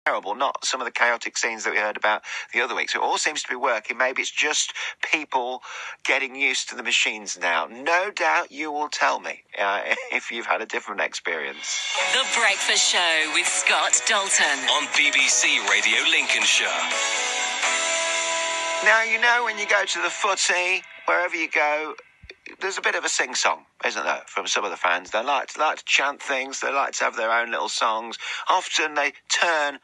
terrible, not some of the chaotic scenes that we heard about the other week. So it all seems to be working. Maybe it's just people getting used to the machines now. No doubt you will tell me if you've had a different experience. The Breakfast Show with Scott Dalton on BBC Radio Lincolnshire. Now, you know, when you go to the footy, wherever you go, there's a bit of a sing-song, isn't there, from some of the fans? They like to chant things. They like to have their own little songs. Often they turn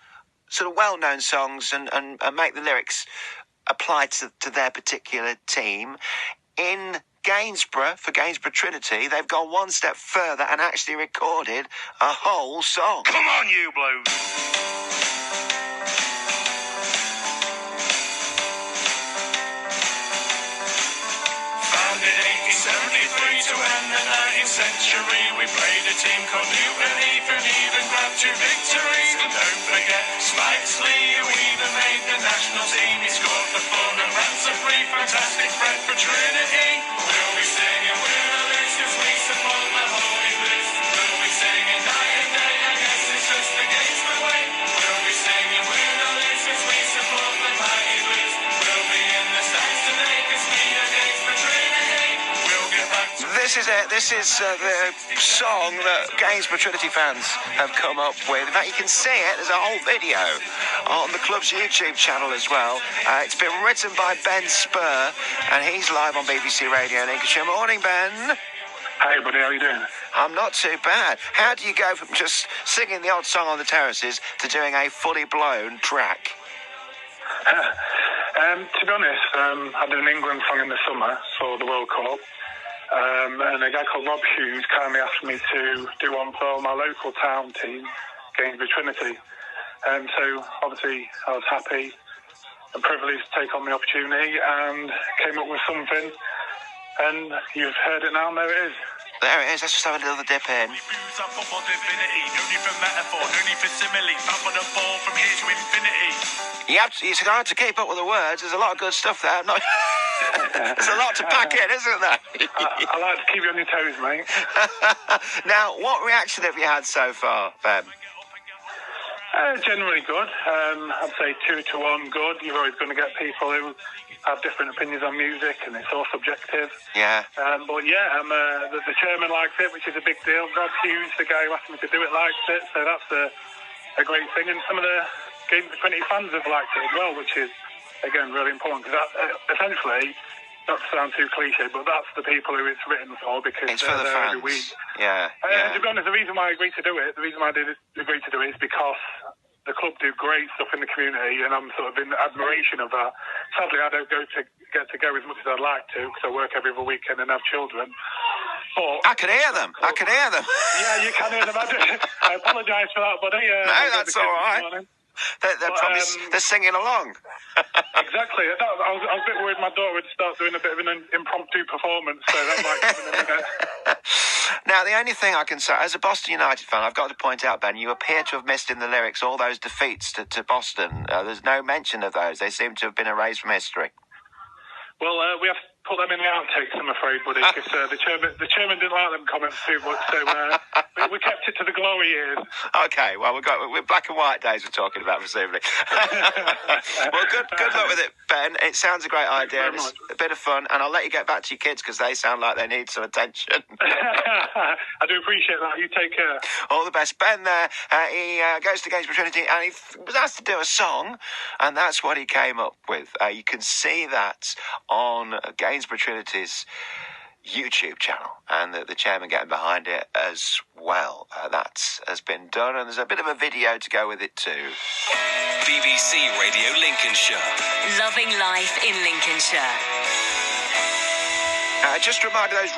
sort of well-known songs and make the lyrics apply to their particular team. In Gainsborough, for Gainsborough Trinity, they've gone one step further and actually recorded a whole song. Come on, you Blues! Founded 1873 to end the 19th century, we played a team called Newton Heath and even grabbed 2 victories. And don't forget Spike Lee, who even made the national team. He scored for fun and ran so free, fantastic friend for Trinity. We'll be singing We're the Liz, 'cause we support the Holy Bliss. We'll be singing night and day, I guess it's just the Gainsborough way. We'll be singing We're the Liz, 'cause we support the mighty Bliss. We'll be in the stands today, 'cause we are Gainsborough Trinity. We'll get back to... This is it. This is the song that Gainsborough Trinity fans have come up with. In fact, you can see it. There's a whole video on the club's YouTube channel as well. It's been written by Ben Spur, and he's live on BBC Radio Lincolnshire. Morning, Ben. Hey, buddy, how are you doing? I'm not too bad. How do you go from just singing the odd song on the terraces to doing a fully blown track? To be honest, I did an England song in the summer for the World Cup. And a guy called Rob Hughes kindly asked me to do one for my local town team, Gainsborough Trinity. So obviously I was happy and privileged to take on the opportunity and came up with something. And you've heard it now, and there it is. There it is. Let's just have a little dip in. It's hard to keep up with the words. There's a lot of good stuff there. There's a lot to pack in, isn't there? I like to keep you on your toes, mate. Now, what reaction have you had so far, Ben? Generally good. I'd say 2 to 1 good. You're always going to get people who have different opinions on music, and it's all subjective. Yeah. But yeah, the chairman likes it, which is a big deal. Rob Hughes, the guy who asked me to do it, likes it, so that's a great thing. And some of the Gainsborough 20 fans have liked it as well, which is, again, really important, because essentially, not to sound too cliche, but that's the people who it's written for, because it's for the fans. Every week. Yeah. To be honest, the reason why I agreed to do it, is because the club do great stuff in the community, and I'm sort of in admiration of that. Sadly, I don't get to go as much as I'd like to, because I work every other weekend and have children. But I can hear them. Yeah, you can hear them. I apologise for that, buddy. No, that's all right. They're probably they're singing along. Exactly. I was a bit worried my daughter would start doing a bit of an impromptu performance, so that might come in a minute. Now, the only thing I can say, as a Boston United fan, I've got to point out, Ben, you appear to have missed in the lyrics all those defeats to Boston. There's no mention of those. They seem to have been erased from history. Well, we have to put them in the outtakes, I'm afraid, buddy, because the chairman didn't like them comments too much, so we kept it to the glory years. Okay, well, we're black and white days we're talking about, presumably. Well, good luck with it, Ben. It sounds a great idea. It's a bit of fun, and I'll let you get back to your kids because they sound like they need some attention. I do appreciate that. You take care. All the best. Ben there, he goes to Gainsborough Trinity, and he was asked to do a song, and that's what he came up with. You can see that on Gainsborough Trinity's YouTube channel, and the chairman getting behind it as well. That has been done, and there's a bit of a video to go with it too. BBC Radio Lincolnshire. Loving life in Lincolnshire. Just a reminder, those